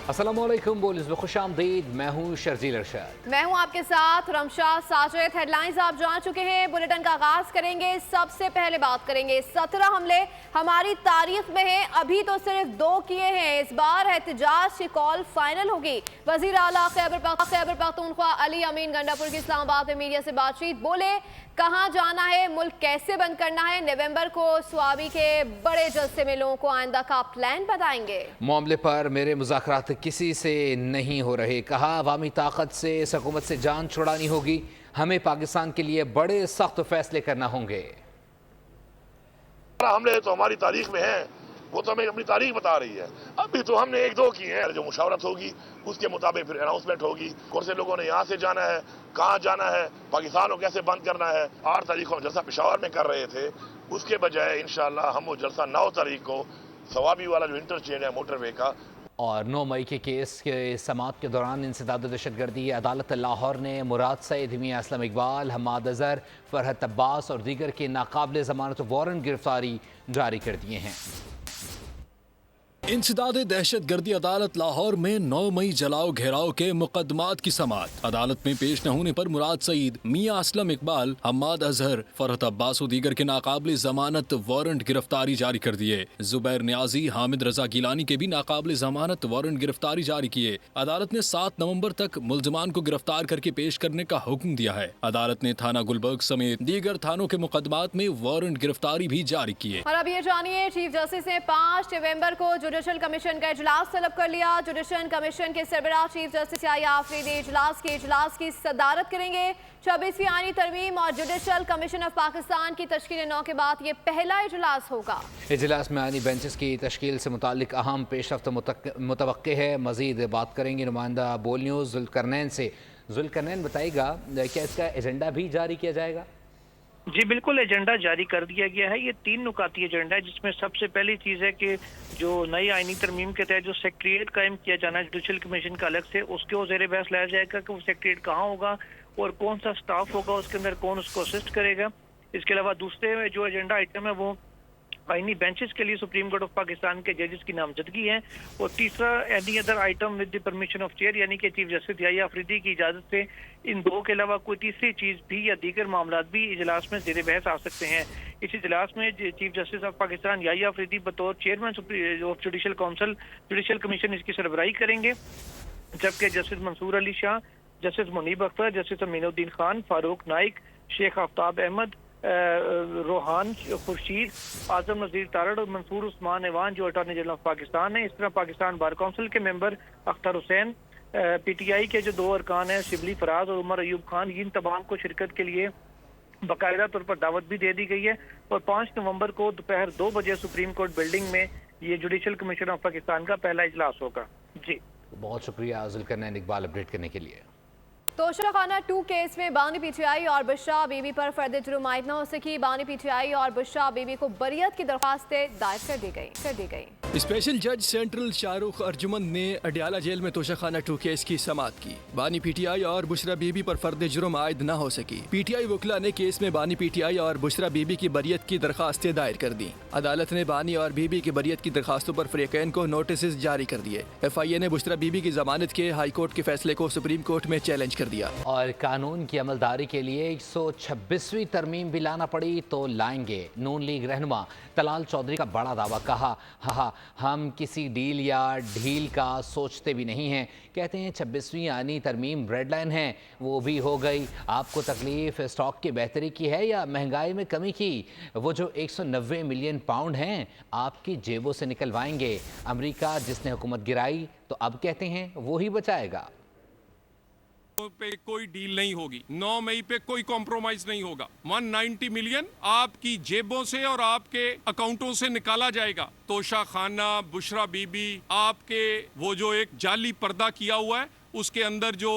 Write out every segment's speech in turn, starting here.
अस्सलामुअलैकुम बोलिस में खुश आमदीद। मैं हूँ शर्जील अरशद। मैं हूँ आपके साथ रमशा साजिद। हेडलाइंस आप जान चुके हैं। बुलेटिन का आगाज करेंगे। सबसे पहले बात करेंगे 17 हमले हमारी तारीख में हैं, अभी तो सिर्फ 2 किए हैं। इस बार एहतजाज की कॉल फाइनल होगी। वजीर आला खैबर पख्तूनख्वा अली अमीन गंडापुर की इस्लामाबाद में मीडिया से बातचीत, बोले कहाँ जाना है, मुल्क कैसे बंद करना है, नवंबर को स्वाबी के बड़े जलसे में लोगों को आइंदा का प्लान बताएंगे। मामले पर मेरे मुज़ाकरात किसी से नहीं हो रहे, कहा अवामी ताकत से इस हुकूमत से जान छुड़ानी होगी, हमें पाकिस्तान के लिए बड़े सख्त फैसले करना होंगे। हमले तो हमारी तारीख में हैं, वो तो हमें अपनी तारीख बता रही है। अभी तो हमने 1-2 किए हैं। जो मुशावरत होगी उसके मुताबिक फिर अनाउंसमेंट होगी, कौन से लोगों ने यहाँ से जाना है, कहाँ जाना है, पाकिस्तान को कैसे बंद करना है। 8 तारीख को जलसा पेशावर में कर रहे थे, उसके बजाय इंशाल्लाह हम वो जलसा 9 तारीख को सवाबी वाला जो इंटरचेंज है मोटरवे का। और 9 मई के केस के समाअत के दौरान इंसदाद दहशतगर्दी अदालत लाहौर ने मुराद सईद, मियां असलम इकबाल, हम्माद अजहर, फरहत अब्बास और दीगर के नाकाबिल ज़मानत वारंट गिरफ्तारी जारी कर दिए हैं। इंसदाद दहशत गर्दी अदालत लाहौर में 9 मई जलाओ घेराव के मुकदमात की समाअत। अदालत में पेश न होने पर मुराद सईद, मियां असलम इकबाल, हम्माद अजहर, फरहत अब्बास और दीगर के नाकाबिल जमानत वारंट गिरफ्तारी जारी कर दिए। जुबैर न्याजी, हामिद रजा गिलानी के भी नाकाबिल जमानत वारंट गिरफ्तारी जारी किए। अदालत ने 7 नवंबर तक मुलजमान को गिरफ्तार करके पेश करने का हुक्म दिया है। अदालत ने थाना गुलबर्ग समेत दीगर थानों के मुकदमात में वारंट गिरफ्तारी भी जारी किए। और अब ये जानिए, चीफ जस्टिस ने 5 नवंबर को जुडिशल कमीशन का इजलास तलब कर लिया। जुडिशल कमीशन के सरबराह चीफ जस्टिस याहिया आफरीदी इजलास की सदारत करेंगे। 26वीं आईनी तरमीम और जुडिशल कमीशन ऑफ पाकिस्तान की तश्कील 9 के बाद ये पहला इजलास होगा। इजलास में आईनी बेंचेस की तश्कील से मुतालिक अहम पेशरफ्त मुतवक्के है। मजीद बात करेंगे नुमाइंदा बोल न्यूज़ जुल्करनैन से। जुल्करनैन बताइएगा, क्या इसका एजेंडा भी जारी किया जाएगा? जी बिल्कुल, एजेंडा जारी कर दिया गया है। ये 3 नुकाती एजेंडा है, जिसमें सबसे पहली चीज़ है कि जो नई आईनी तरमीम के तहत जो सेक्रेटरीट कायम किया जाना है जुडिशल कमीशन का अलग से, उसके वो ज़ेर बहस लाया जाएगा कि वो सेक्रेटरीट कहाँ होगा और कौन सा स्टाफ होगा, उसके अंदर कौन उसको असिस्ट करेगा। इसके अलावा दूसरे जो एजेंडा आइटम है वो आईनी बेंचेस के लिए सुप्रीम कोर्ट ऑफ पाकिस्तान के जजेस की नामजदगी है। और तीसरा any other item with the permission of chair, यानी कि चीफ जस्टिस याहिया आफरीदी की इजाजत से इन 2 के अलावा कोई तीसरी चीज भी या दीगर मामलात भी इजलास में ज़ेर बहस आ सकते हैं। इस इजलास में chief justice of Pakistan Yahya Afridi बतौर chairman of judicial council judicial commission इसकी सरबराही करेंगे, जबकि justice Mansoor Ali Shah, justice Munib Akhtar, justice Aminuddin Khan, Farooq Naik, Shaikh Aftab Ahmed, Rohan Khurshid, Azam Nazir Tarar और मंसूर उस्मान ऐवान जो अटॉर्नी जनरल ऑफ पाकिस्तान है। इस तरह पाकिस्तान बार काउंसिल के मेंबर अख्तर हुसैन, पीटीआई के जो 2 अरकान हैं शिबली फराज और उमर अयूब खान, इन तमाम को शिरकत के लिए बाकायदा तौर पर दावत भी दे दी गई है। और 5 नवंबर को दोपहर 2 बजे सुप्रीम कोर्ट बिल्डिंग में ये जुडिशल कमीशन ऑफ पाकिस्तान का पहला इजलास होगा। जी बहुत शुक्रिया जुल्करनैन इकबाल अपडेट करने के लिए। तोशाखाना 2 केस में बानी पीटीआई और बुशरा बीबी पर फर्द जुर्म आयद न हो सकी। बानी पीटीआई और बुशरा बीबी को बरियत की दरख्वास्तें दायर कर दी गई। स्पेशल जज सेंट्रल शाहरुख अर्जुमंद ने अडियाला जेल में तोशाखाना 2 केस की समाअत की। बानी पीटीआई और बुशरा बीबी पर फर्द जुर्म आयद न हो सकी। पीटीआई वकला ने केस में बानी पीटीआई और बुशरा बीबी की बरियत की दरखास्तें दायर कर दी। अदालत ने बानी और बीबी की बरियत की दरखास्तों पर फरीकैन को नोटिस जारी कर दिए। FIA ने बुशरा बीबी की जमानत के हाई कोर्ट के फैसले को सुप्रीम कोर्ट में चैलेंज कर दिया। और कानून की अमलदारी के लिए 126वीं तरमीम भी लाना पड़ी तो लाएंगे। नून लीग रहनुमा तलाल चौधरी का बड़ा दावा, कहा हम किसी डील या ढील का सोचते भी नहीं हैं। कहते हैं 26वीं आनी तरमीम रेड लाइन है, वो भी हो गई। आपको तकलीफ स्टॉक की बेहतरी की है या महंगाई में कमी की? वो जो 190 मिलियन पाउंड हैं आपकी जेबों से निकलवाएंगे। अमेरिका जिसने हुकूमत गिराई तो अब कहते हैं वो ही बचाएगा। पे कोई डील नहीं होगी, 9 मई पे कोई कॉम्प्रोमाइज नहीं होगा। 190 मिलियन आपकी जेबों से और आपके अकाउंटों से निकाला जाएगा। तोशा खाना, बुशरा बीबी, आपके वो जो एक जाली पर्दा किया हुआ है उसके अंदर जो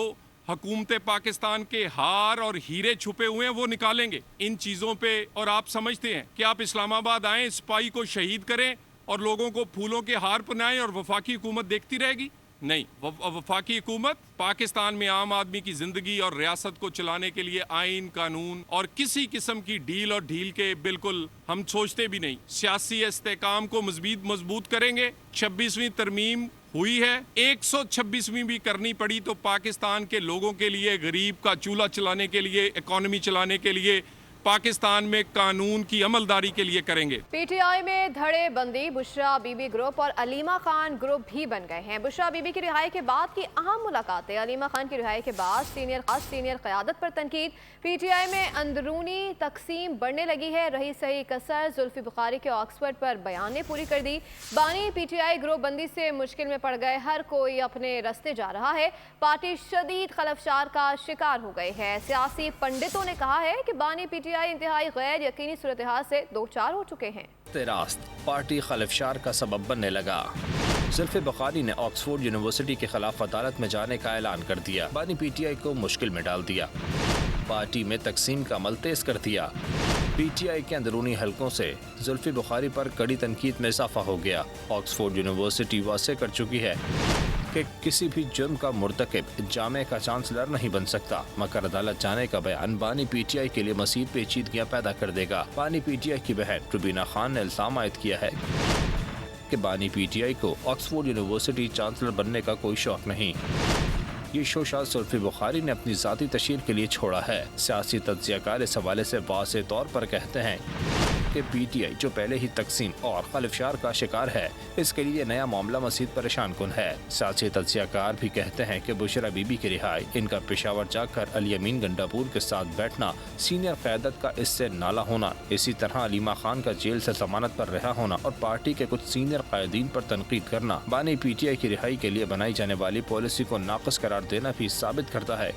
हुकूमत पाकिस्तान के हार और हीरे छुपे हुए हैं वो निकालेंगे। इन चीज़ों पे और आप समझते हैं कि आप इस्लामाबाद आएँ, सिपाही को शहीद करें और लोगों को फूलों के हार पहनाएं और वफाकी हुकूमत देखती रहेगी? नहीं, वफाकी हुकूमत पाकिस्तान में आम आदमी की जिंदगी और रियासत को चलाने के लिए आइन, कानून और किसी किस्म की डील और ढील के बिल्कुल हम सोचते भी नहीं। सियासी इस्तेकाम को मजबूत करेंगे। 26वीं तरमीम हुई है, 126वीं भी करनी पड़ी तो पाकिस्तान के लोगों के लिए, गरीब का चूल्हा चलाने के लिए, इकॉनमी चलाने के लिए, पाकिस्तान में कानून की अमलदारी के लिए करेंगे। पीटीआई में धड़े बंदी, बुशरा बीबी ग्रुप और अलीमा खान ग्रुप भी बन गए हैं। बुशरा बीबी की रिहाई के बाद की अहम मुलाकातें, अलीमा खान की रिहाई के बाद सीनियर क़यादत पर तनकीद, पीटीआई में अंदरूनी तकसीम बढ़ने लगी है, रही सही कसर, जुल्फी बुखारी के ऑक्सफोर्ड पर बयान ने पूरी कर दी, बानी पीटीआई ग्रुप बंदी से मुश्किल में पड़ गए, हर कोई अपने रास्ते जा रहा है, पार्टी शदीद खलफशार का शिकार हो गई है। सियासी पंडितों ने कहा है कि बानी पीटीआई इंतहाई गैर यकीनी सूरत हाल से दो चार हो चुके हैं। रास्त पार्टी खलफशार का सबब बनने लगा। जुल्फी बुखारी ने ऑक्सफोर्ड यूनिवर्सिटी के खिलाफ अदालत में जाने का ऐलान कर दिया, बानी पीटीआई को मुश्किल में डाल दिया, पार्टी में तकसीम का अमल तेज कर दिया। पीटीआई के अंदरूनी हलकों से जुल्फी बुखारी पर कड़ी तनकीद में इजाफा हो गया। ऑक्सफोर्ड यूनिवर्सिटी वासे कर चुकी है कि किसी भी जुर्म का मुर्तकिब जामे का चांसलर नहीं बन सकता, मगर अदालत जाने का बयान बानी पीटीआई के लिए मज़ीद पेचीदगियां पैदा कर देगा। बानी पीटीआई की बहन रुबीना खान ने इल्जाम आयद किया है कि बानी पीटीआई को ऑक्सफोर्ड यूनिवर्सिटी चांसलर बनने का कोई शौक नहीं। ये शोशा जुल्फी बुखारी ने अपनी ज़ाती तशहीर के लिए छोड़ा है। सियासी तज्ज़ियाकार इस हवाले से वाज़ेह तौर पर कहते हैं कि पीटीआई जो पहले ही तकसीम और खलफशार का शिकार है, इसके लिए नया मामला मज़ीद परेशान कुन है। सियासी तज्ज़ियाकार भी कहते हैं कि बुशरा बीबी की रिहाई, इनका पेशावर जाकर अली अमीन गंडापुर के साथ बैठना, सीनियर क़यादत का इससे नाला होना, इसी तरह अलीमा खान का जेल से जमानत पर रिहा होना और पार्टी के कुछ सीनियर कायदीन पर तनकीद करना बानी पीटीआई की रिहाई के लिए बनाई जाने वाली पॉलिसी को नाक़िस करार देना भी साबित करता है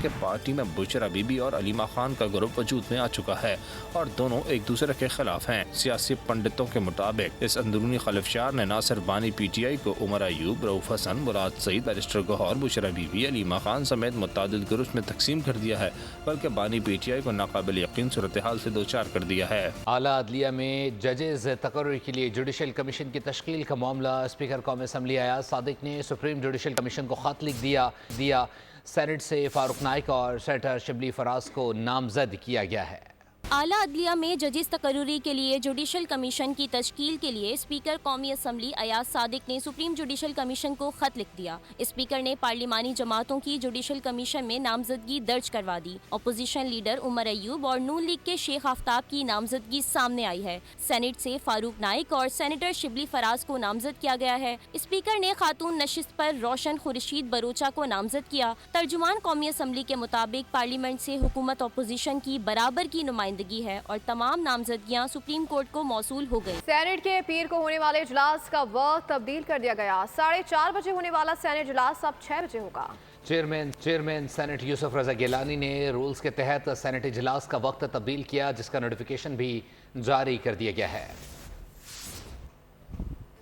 कि पार्टी में बुशरा बीबी और अलीमा खान का ग्रुप वजूद में आ चुका है और दोनों एक दूसरे के खिलाफ हैं। सियासी पंडितों के मुताबिक इस अंदरूनी खलफशार ने न सिर्फ बानी पीटीआई को उमर अयूब, रऊफ हसन, मुराद सईद, बैरिस्टर गौहर, बुशरा बीबी, अलीमा खान समेत मुतअद्दिद ग्रुप में तकसीम कर दिया है, बल्कि बानी पीटीआई को नाकाबिल यकीन सूरत हाल से दो चार कर दिया है। आला अदलिया में जजेज तकर्रुर के लिए जुडिशल कमीशन की तश्कील का मामला, स्पीकर कौमी असम्बली अयाज सादिक ने सुप्रीम जुडिशल कमीशन को खत लिख दिया। सेनेट से फारूक नाइक और सेनेटर शिबली फराज को नामजद किया गया है। आला अदलिया में जजिस तकर्रुरी के लिए जुडिशल कमीशन की तश्कील के लिए स्पीकर कौमी असम्बली अयाज सादिक ने सुप्रीम जुडिशल कमीशन को खत लिख दिया। स्पीकर ने पार्लिमानी जमातों की जुडिशल कमीशन में नामजदगी दर्ज करवा दी। अपोजिशन लीडर उमर अयूब और नून लीग के शेख आफ्ताब की नामजदगी सामने आई है। सेनेट से फारूक नाइक और सेनेटर शिबली फराज को नामजद किया गया है। स्पीकर ने खातून नशिस्त पर रोशन खुर्शीद बरोचा को नामजद किया। तर्जुमान कौमी असम्बली के मुताबिक पार्लियामेंट से हुकूमत अपोजिशन की बराबर की नुमाइंदगी है और तमाम नामजदगियां सुप्रीम कोर्ट को मौसूल हो गई। सेनेट के पीर को होने वाले इजलास का वक्त तब्दील कर दिया गया। 4:30 बजे होने वाला सेनेट इजलास अब 6 बजे होगा। चेयरमैन सेनेट यूसुफ रजा गिलानी ने रूल्स के तहत सेनेट इजलास का वक्त तब्दील किया, जिसका नोटिफिकेशन भी जारी कर दिया गया है।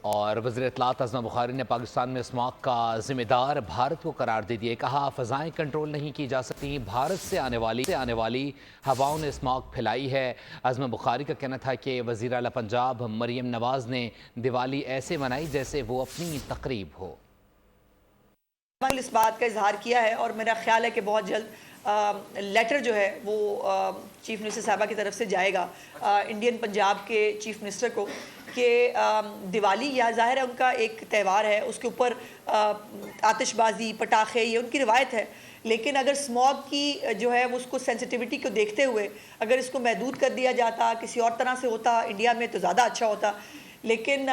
और वज़ीर इत्तलात अज़मा बुखारी ने पाकिस्तान में स्मॉग का जिम्मेदार भारत को करार दे दिया। कहा फ़ज़ाएँ कंट्रोल नहीं की जा सकती, भारत से आने वाली हवाओं ने स्मॉग फैलाई है। अज़मा बुखारी का कहना था कि वज़ीर आला पंजाब मरियम नवाज़ ने दिवाली ऐसे मनाई जैसे वो अपनी तकरीब हो। इस बात का इजहार किया है और मेरा ख्याल है कि बहुत जल्द लेटर जो है वो चीफ मिनिस्टर साहबा की तरफ से जाएगा इंडियन पंजाब के चीफ मिनिस्टर को कि दिवाली या ज़ाहिर है उनका एक त्यौहार है, उसके ऊपर आतिशबाजी, पटाखे, ये उनकी रिवायत है, लेकिन अगर स्मॉग की जो है उसको सेंसिटिविटी को देखते हुए अगर इसको महदूद कर दिया जाता, किसी और तरह से होता इंडिया में तो ज़्यादा अच्छा होता। लेकिन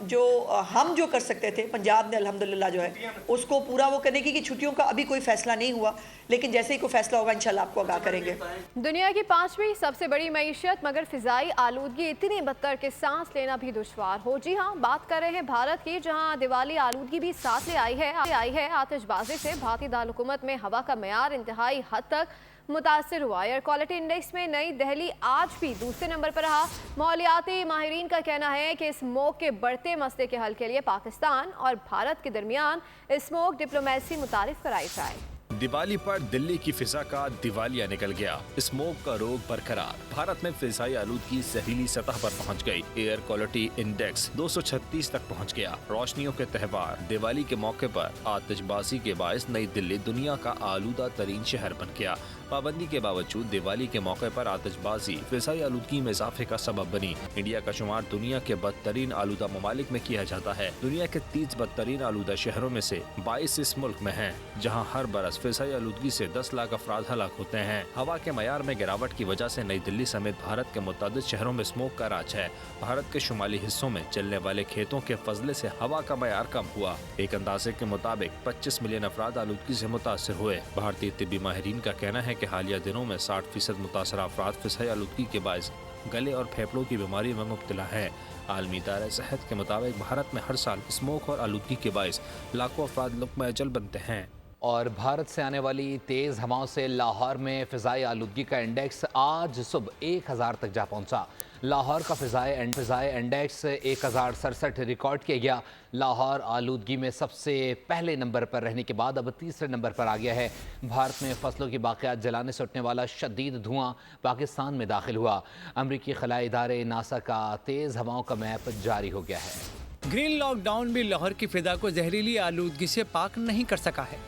जो हम जो कर सकते थे पंजाब ने अल्हम्दुलिल्लाह जो है उसको पूरा वो करने की छुट्टियों का अभी कोई फैसला नहीं हुआ, लेकिन जैसे ही कोई फैसला होगा इंशाल्लाह आपको आगाह करेंगे। दुनिया की 5वीं सबसे बड़ी मईशत मगर फिजाई आलूदगी इतनी बदतर कि सांस लेना भी दुश्वार हो। जी हाँ, बात कर रहे हैं भारत की, जहाँ दिवाली आलूदगी भी साथ ले आई है। आतिशबाजी से भारतीय दारकूमत में हवा का मेयार इंतहाई हद तक मुतासर हुआ। एयर क्वालिटी इंडेक्स में नई दिल्ली आज भी दूसरे नंबर पर रहा। माहौलियाती माहिरीन का कहना है कि स्मोक के बढ़ते मसले के हल के लिए पाकिस्तान और भारत के दरमियान स्मोक डिप्लोमेसी मुतारिफ कराई जाए। दिवाली पर दिल्ली की फिजा का दिवालिया निकल गया। स्मोक का रोग बरकरार। भारत में फिजाई आलूदगी जहरीली सतह पर पहुंच गई। एयर क्वालिटी इंडेक्स 236 तक पहुंच गया। रोशनियों के त्योहार दिवाली के मौके पर आतिशबाजी के बायस नई दिल्ली दुनिया का आलूदा तरीन शहर बन गया। पाबंदी के बावजूद दिवाली के मौके पर आतिशबाजी फिजाई आलूदगी में इजाफे का सबब बनी। इंडिया का शुमार दुनिया के बदतरीन आलूदा ममालिक में किया जाता है। दुनिया के 30 बदतरीन आलूदा शहरों में से 22 इस मुल्क में हैं, जहां हर बरस फिजाई आलूदगी से 10 लाख अफराद हलाक होते हैं। हवा के मयार में गिरावट की वजह से नई दिल्ली समेत भारत के मुतअद्दिद शहरों में स्मोक का राज है। भारत के शुमाली हिस्सों में चलने वाले खेतों के फजले से हवा का मयार कम हुआ। एक अंदाजे के मुताबिक 25 मिलियन अफराद आलूदगी से मुतासर हुए। भारतीय तिब्बी माहिरीन का कहना है कि हालिया दिनों में 60% मुतासर अफराद फिजाई आलूदगी के बायस गले और फेफड़ों की बीमारी में मुब्तला है। आलमी इदारे सेहत के मुताबिक भारत में हर साल स्मोक और आलूदगी के बायस लाखों अफराद लुक़्मा अजल बनते हैं। और भारत से आने वाली तेज़ हवाओं से लाहौर में फ़िज़ाई आलूदगी का इंडेक्स आज सुबह 1000 तक जा पहुंचा। लाहौर का फ़िज़ाई इंडेक्स 1067 रिकॉर्ड किया गया। लाहौर आलूदगी में सबसे पहले नंबर पर रहने के बाद अब तीसरे नंबर पर आ गया है। भारत में फसलों की बाक़ियात जलाने से उठने वाला शदीद धुआं पाकिस्तान में दाखिल हुआ। अमरीकी खलाई इदारे नासा का तेज़ हवाओं का मैप जारी हो गया है। ग्रीन लॉकडाउन भी लाहौर की फिजा को जहरीली आलूदगी से पाक नहीं कर सका है।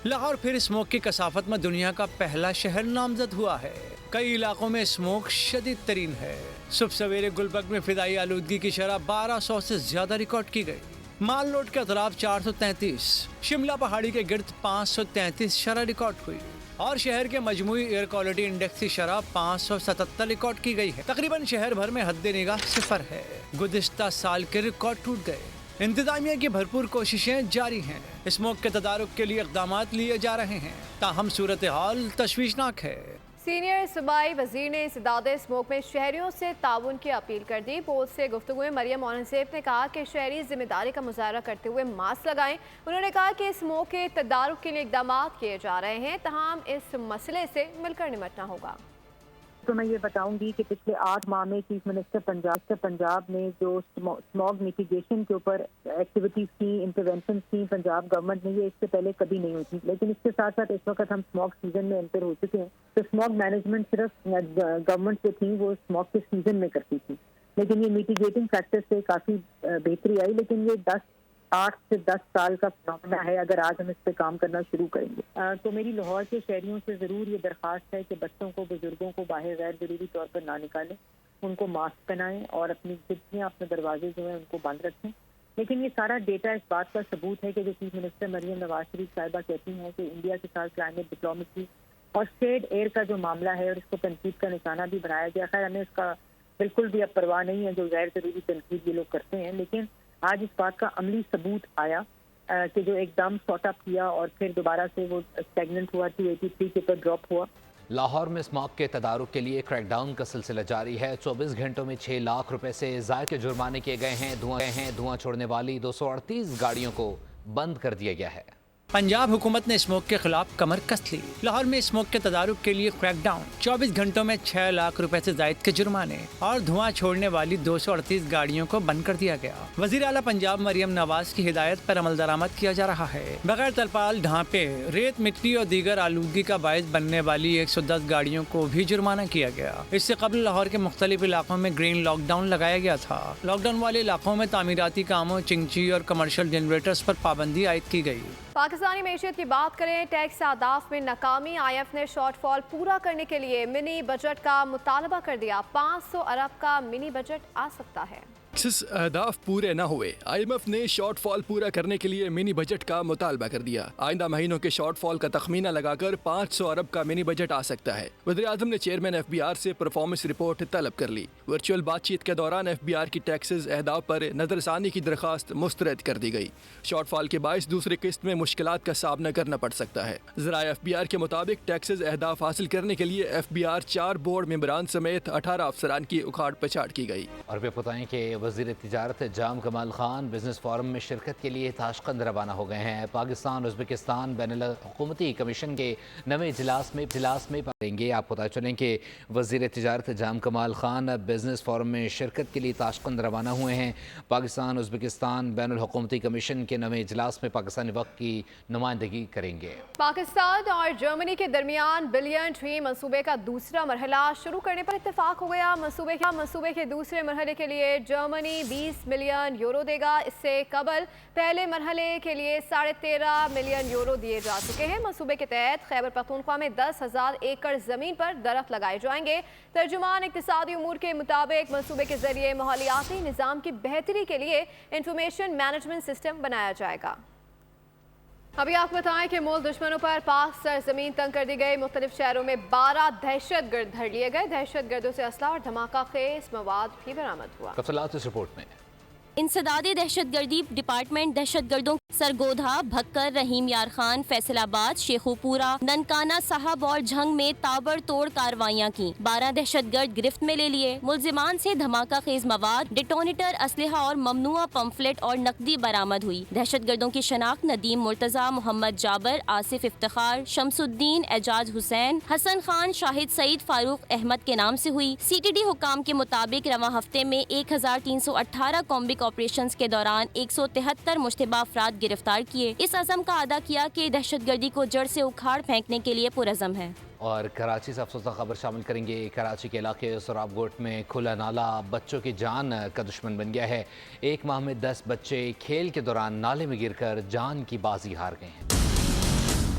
लाहौर फिर स्मोक की कसाफत में दुनिया का पहला शहर नामजद हुआ है। कई इलाकों में स्मोक शदीद तरीन है। सुबह सवेरे गुलबर्ग में फिजाई आलूदगी की शरह 1200 से ज्यादा रिकॉर्ड की गई। माल रोड के अतराफ 433, शिमला पहाड़ी के गिर्द 533 शरह रिकॉर्ड हुई और शहर के मजमूई एयर क्वालिटी इंडेक्स की शरह 577 रिकॉर्ड की गई है। तकरीबन शहर भर में हद निगाह 0 है। गुज़िश्ता साल के रिकॉर्ड टूट गए। इंतजामिया की भरपूर कोशिशें जारी हैं। स्मोक के तदारुक के लिए इक़दामात लिए जा रहे हैं, ताहम सूरत हाल तशवीशनाक है। सीनियर सूबाई वजीर ने इंसदाद स्मोक में शहरियों से ताउन की अपील कर दी। पोस्ट से गुफ्तगू में मरियम औरंगजेब ने कहा कि शहरी जिम्मेदारी का मुजाहरा करते हुए मास्क लगाएं। उन्होंने कहा कि स्मोक के तदारुक के लिए इक़दाम किए जा रहे हैं, तमाम इस मसले से मिलकर निपटना होगा। तो मैं ये बताऊंगी कि पिछले 8 माह में चीफ मिनिस्टर पंजाब ने जो स्मॉग मिटिगेशन के ऊपर एक्टिविटीज की, इंटरवेंशन की पंजाब गवर्नमेंट ने, ये इससे पहले कभी नहीं हुई थी। लेकिन इसके साथ साथ इस वक्त हम स्मॉग सीजन में एंटर हो चुके हैं, तो स्मॉग मैनेजमेंट सिर्फ गवर्नमेंट जो थी वो स्मॉग के सीजन में करती थी। लेकिन ये मिटिगेटिंग फैक्टर से काफ़ी बेहतरी आई। लेकिन ये 8 से 10 साल का फिनोमेना है अगर आज हम इस पे काम करना शुरू करेंगे। तो मेरी लाहौर के शहरियों से ज़रूर ये दरख्वास्त है कि बच्चों को, बुजुर्गों को बाहर गैर ज़रूरी तौर पर ना निकालें, उनको मास्क पहनाएं और अपनी खिड़कियाँ, अपने दरवाजे जो हैं उनको बंद रखें। लेकिन ये सारा डेटा इस बात का सबूत है कि जो चीफ मिनिस्टर मरियम नवाज शरीफ साहिबा कहती हैं कि इंडिया के साथ क्लाइमेट डिप्लोमेसी और शेड एयर का जो मामला है और इसको तनकीद का निशाना भी बनाया गया। खैर हमें इसका बिल्कुल भी अब परवाह नहीं है जो गैर ज़रूरी तनकीद ये लोग करते हैं, लेकिन आज इस बात का अमली सबूत आया कि जो एकदम सॉर्ट अप किया और फिर दोबारा से वो स्टैग्नेंट हुआ, 283 के ऊपर ड्रॉप हुआ। लाहौर में स्मॉग के तदारुक के लिए क्रैकडाउन का सिलसिला जारी है। 24 घंटों में 6 लाख रुपए से ज़ायद के जुर्माने किए गए हैं। धुआं छोड़ने वाली 238 गाड़ियों को बंद कर दिया गया है। पंजाब हुकूमत ने स्मोक के खिलाफ कमर कस ली। लाहौर में स्मोक के तदारुक के लिए क्रैकडाउन, 24 घंटों में 6 लाख रुपए से जायद के जुर्माने और धुआं छोड़ने वाली 238 गाड़ियों को बंद कर दिया गया। वजीर आला पंजाब मरियम नवाज की हिदायत पर अमल दरामद किया जा रहा है। बगैर तरपाल, ढांपे, रेत, मिट्टी और दीगर आलूदगी का बायस बनने वाली 110 गाड़ियों को भी जुर्माना किया गया। इससे कबल लाहौर के मुख्तलिफ इलाकों में ग्रीन लॉकडाउन लगाया गया था। लॉकडाउन वाले इलाकों में तामीराती कामों, चिंची और कमर्शियल जनरेटर्स पर पाबंदी आयद की गई। पाकिस्तानी मैशियत की बात करें, टैक्स आदाफ में नाकामी। IMF ने शॉर्टफॉल पूरा करने के लिए मिनी बजट का मुतालबा कर दिया। 500 अरब का मिनी बजट आ सकता है। टैक्सेस अहदाफ पूरे न हुए, IMF ने शॉर्टफॉल पूरा करने के लिए मिनी बजट का मुतालबा कर दिया। आइंदा महीनों के शॉर्टफॉल का तखमीना लगाकर 500 अरब का मिनी बजट आ सकता है। वज़ीर-ए-आज़म ने चेयरमैन FBR से परफॉर्मेंस रिपोर्ट तलब कर ली। वर्चुअल बातचीत के दौरान FBR की टैक्सेस अहदाफ पर नजरसानी की दरख्वास्त मुस्तरद कर दी गई। शॉर्टफॉल के बायस दूसरी किस्त में मुश्किलात का सामना करना पड़ सकता है। ज़राए FBR के मुताबिक टैक्सेस अहदाफ हासिल करने के लिए FBR 4 बोर्ड मेंबरान समेत 18 अफसरान की उखाड़ पछाड़ की गई। और वे बताएं कि वज़ीर तिजारत जाम कमाल खान बिजनेस फोरम में शिरकत के लिए ताशकंद रवाना हो गए हैं। पाकिस्तान उज़्बेकिस्तान बैनुल हुकूमती कमीशन के नवे इजलास में पढ़ेंगे। आपको पता चलें कि वज़ीर तिजारत जाम कमाल खान बिजनेस फोरम में शिरकत के लिए ताशकंद रवाना हुए हैं। पाकिस्तान उज़्बेकिस्तान बैनुल हुकूमती कमीशन के नवे इजलास में पाकिस्तानी वक्त की नुमाइंदगी करेंगे। पाकिस्तान और जर्मनी के दरमियान बिलियन ट्री मंसूबे का दूसरा मरहला शुरू करने पर इत्तेफाक हो गया। मंसूबे के दूसरे मरहले के लिए जर्मनी 20 मिलियन यूरो देगा। इससे कबल पहले मरहले के लिए 13.5 मिलियन यूरो दिए जा चुके हैं। मंसूबे के तहत खैबर पख्तूनख्वा में 10,000 एकड़ जमीन पर दरख्त लगाए जाएंगे। तर्जुमान इक्तिसादी उमूर के मुताबिक मंसूबे के जरिए माहौलियाती निज़ाम की बेहतरी के लिए इंफॉर्मेशन मैनेजमेंट सिस्टम बनाया जाएगा। अभी आपको बताएं कि मूल दुश्मनों पर पाक सरजमीन तंग कर दी गई। मुख्तलिफ शहरों में 12 दहशतगर्द धर लिए गए। दहशतगर्दों से असला और धमाका खेज मवाद भी बरामद हुआ। तफसीलात इस रिपोर्ट में। इंसदादे दहशतगर्दी डिपार्टमेंट दहशतगर्दों सरगोधा, भक्कर, रहीम यार खान, फैसलाबाद, शेखुपुरा, ननकाना साहब और झंग में ताबड़तोड़ कार्रवाइयाँ की। 12 दहशतगर्द गिरफ्त में ले लिए। मुलजिमान से धमाका खेज मवाद, डिटोनेटर, असलहा और ममनुआ पंफलेट और नकदी बरामद हुई। दहशतगर्दों की शनाख्त नदीम मुर्तजा, मोहम्मद जाबर, आसिफ इफ्तिखार, शमसुद्दीन, एजाज हुसैन, हसन खान, शाहिद सईद, फारूक अहमद के नाम से हुई। CTD हुकाम के मुताबिक रवां हफ्ते में 1318 कॉम्बिक ऑपरेशंस के दौरान 173 मुश्तबा अफराद गिरफ्तार किए। इस अज़म का अदा किया कि दहशतगर्दी को जड़ से उखाड़ फेंकने के लिए पुरज़म है। और कराची से अफसोसनाक खबर शामिल करेंगे। कराची के इलाके सोराबगोट में खुला नाला बच्चों की जान का दुश्मन बन गया है। एक माह में 10 बच्चे खेल के दौरान नाले में गिरकर जान की बाजी हार गए हैं।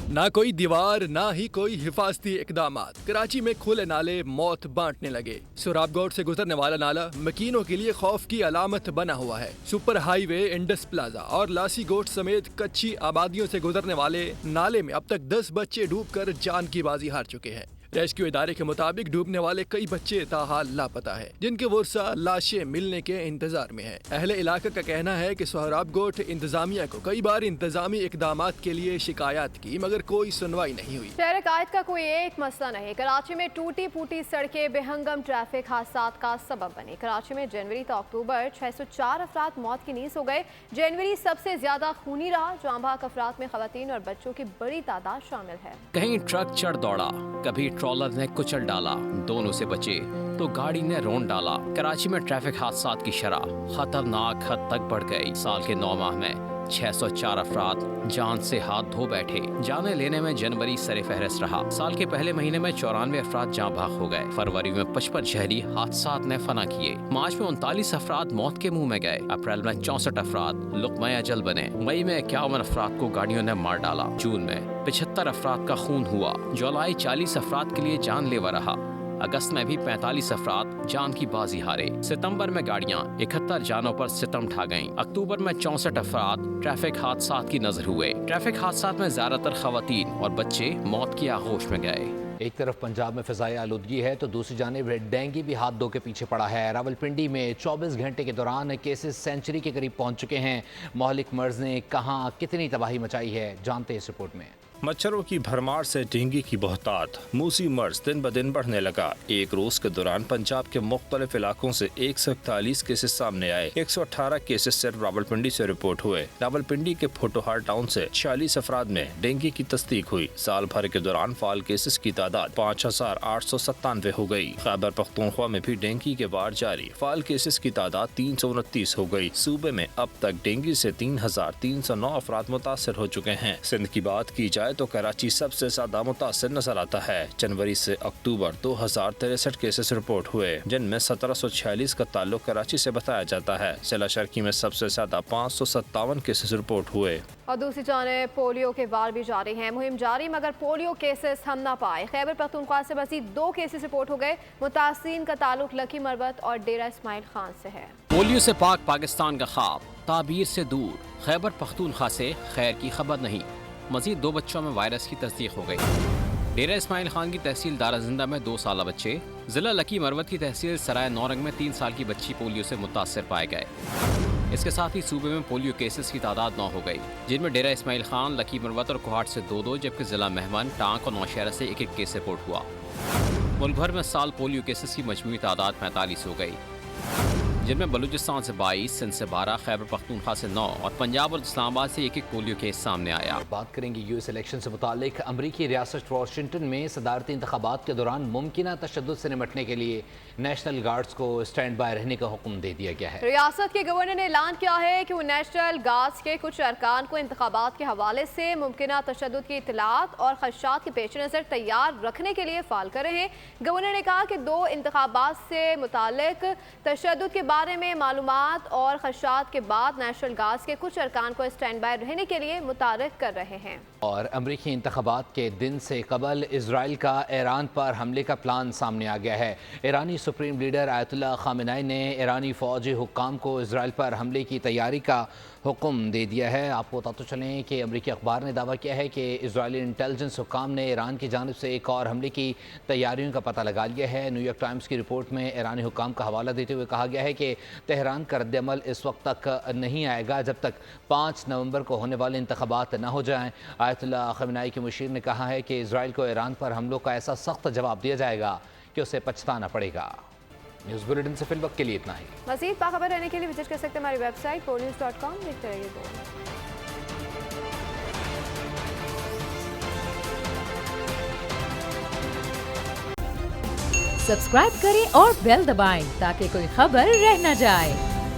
ना कोई दीवार ना ही कोई हिफाजती इकदामात, कराची में खुले नाले मौत बांटने लगे। सोराबगोट से गुजरने वाला नाला मकीनों के लिए खौफ की अलामत बना हुआ है। सुपर हाईवे, इंडस प्लाजा और लासी गोट समेत कच्ची आबादियों से गुजरने वाले नाले में अब तक 10 बच्चे डूबकर जान की बाजी हार चुके हैं। रेस्क्यू इदारे के मुताबिक डूबने वाले कई बच्चे ताहाल लापता है, जिनके वर्सा लाशें मिलने के इंतजार में है। अहले इलाके का कहना है कि सोहराबगोट इंतजामिया को कई बार इंतजामी इकदामात के लिए शिकायत की, मगर कोई सुनवाई नहीं हुई। शहर कायद का कोई एक मसला नहीं। कराची में टूटी फूटी सड़कें बेहंगम ट्रैफिक हादसात का सबब बनी। कराची में जनवरी तो अक्टूबर 604 अफराद मौत की नीज हो गए। जनवरी सबसे ज्यादा खूनी रहा। जाँ बहक अफराद में खवातीन और बच्चों की बड़ी तादाद शामिल है। कहीं ट्रक चढ़ दौड़ा, कभी ट्रॉलर ने कुचल डाला, दोनों से बचे तो गाड़ी ने रोन डाला। कराची में ट्रैफिक हादसात की शरह खतरनाक हद तक बढ़ गई। साल के 9 माह में 604 अफराद जान से हाथ धो बैठे। जाने लेने में जनवरी सरे फहरिस्त रहा। साल के पहले महीने में 94 अफराद जाँ भाग हो गए। फरवरी में 55 शहरी हादसात ने फना किए। मार्च में 39 अफराद मौत के मुंह में गए। अप्रैल में 64 अफराद लुक़मा अजल बने। मई में 51 अफराद को गाड़ियों ने मार डाला। जून में 75 अफराद का खून हुआ। जुलाई 40 अफराद के लिए जानलेवा रहा। अगस्त में भी 45 अफराद जान की बाजी हारे। सितंबर में गाड़ियां 71 जानों पर सितम ढा गईं। अक्टूबर में 64 अफराद ट्रैफिक हादसात की नजर हुए। ट्रैफिक हादसात में ज्यादातर खवातीन और बच्चे मौत की आगोश में गए। एक तरफ पंजाब में फिजाई आलूदगी है तो दूसरी जानिब डेंगू भी हाथ धो के पीछे पड़ा है। रावलपिंडी में 24 घंटे के दौरान केसेस सेंचुरी के करीब पहुंच चुके हैं। मोहलिक मर्ज ने कहां कितनी तबाही मचाई है, जानते हैं इस रिपोर्ट में। मच्छरों की भरमार से डेंगू की बहुतात, मूसी मर्ज दिन ब दिन बढ़ने लगा। एक रोज के दौरान पंजाब के मुख्तलिफ इलाकों से 141 केसेस सामने आए। 118 केसेस सिर्फ रावलपिंडी से रिपोर्ट हुए। रावलपिंडी के फोटोहार टाउन से 46 अफराद में डेंगू की तस्दीक हुई। साल भर के दौरान फाल केसेस की तादाद 5897 हो गई। खैबर पख्तूनख्वा में भी डेंगू के वार जारी। फाल केसेस की तादाद 329 हो गई। सूबे में अब तक डेंगू से 3309 अफराद मुतासर हो चुके हैं। सिंध की बात की जाए तो कराची सबसे ज्यादा मुतासर नजर आता है। जनवरी से अक्टूबर 2063 केसेस रिपोर्ट हुए, जिनमें 1746 का ताल्लुक कराची से बताया जाता है। जिला शर्की में सबसे ज्यादा 557 केसेस रिपोर्ट हुए। और दूसरी जानिब पोलियो के वार भी जारी हैं। मुहिम जारी मगर पोलियो केसेस हम ना पाए। खैबर पख्तूनख्वा से मजीद 2 केसेस रिपोर्ट हो गए। मुतासिरीन का ताल्लुक लकी मरवत और डेरा इस्माइल खान से है। पोलियो से पाक पाकिस्तान का ख्वाब ताबीर से दूर। खैबर पख्तूनख्वा से खैर की खबर नहीं। मजीद 2 बच्चों में वायरस की तस्दीक हो गई। डेरा इस्माइल खान की तहसील दारा जिंदा में 2 साल बच्चे, जिला लकी मरवत की तहसील सराय नौरंग में 3 साल की बच्ची पोलियो से मुतासर पाए गए। इसके साथ ही सूबे में पोलियो केसेस की तादाद 9 हो गई, जिनमें डेरा इस्माइल खान, लकी मरवत और कोहाट से 2-2, जबकि जिला मेहमान, टांक और नौशहरा से 1-1 केस रिपोर्ट हुआ। मुल्क भर में साल पोलियो केसेस की मजमूई तादाद 45 हो गई। जिनमें बलूचिस्तान से 22, सिंध से 12, खैबर पख्तूनख्वा से 9 और पंजाब और इस्लामाबाद से एक पोलियो केस सामने आया। बात करेंगे यूएस इलेक्शन से मुतालिक। अमरीकी रियासत वाशिंगटन में सदारती इंतखाबात के दौरान मुमकिना तशद्दुद से निपटने के लिए नेशनल गार्ड्स को स्टैंड बाय रहने का हुक्म दे दिया गया है। रियासत के गवर्नर ने ऐलान किया है कि वो नेशनल गार्ड्स के कुछ अरकान को इंतखाबात के हवाले से मुमकिना तशद्दुद की इतलात और खदशात के पेश नज़र तैयार रखने के लिए फाल कर रहे हैं। गवर्नर ने कहा कि 2 इंतखाबात से मुतालिक तशद्दुद के बारे में मालूमात और खदशात के बाद नेशनल गार्ड्स के कुछ अरकान को स्टैंड बाय रहने के लिए मुतारिफ कर रहे हैं। और अमरीकी इंतखाबात के दिन से कबल इजराइल का ईरान पर हमले का प्लान सामने आ गया है। ईरानी सुप्रीम लीडर आयतुल्लाह खामेनी ने ईरानी फौजी हुक्काम को इजराइल पर हमले की तैयारी का हुक्म दे दिया है। आपको बताते चलें कि अमरीकी अखबार ने दावा किया है कि इजरायली इंटेलिजेंस हुक्काम ने ईरान की जानिब से एक और हमले की तैयारियों का पता लगा लिया है। न्यूयॉर्क टाइम्स की रिपोर्ट में ईरानी हुक्काम का हवाला देते हुए कहा गया है कि तेहरान का रद्दअमल इस वक्त तक नहीं आएगा जब तक 5 नवंबर को होने वाले इंतखाबात न हो जाएं। आयतुल्लाह खामेनी के मुशीर ने कहा है कि इजराइल को ईरान पर हमलों का ऐसा सख्त जवाब दिया जाएगा कि उसे पछताना पड़ेगा। न्यूज़ बुलेटिन से फिलवक्त के लिए इतना ही। मज़ीद बाखबर रहने के लिए विजिट कर सकते हैं हमारी वेबसाइट boldnews.com। देखते रहिए बोल्ड। सब्सक्राइब करें और बेल दबाएं ताकि कोई खबर रह न जाए।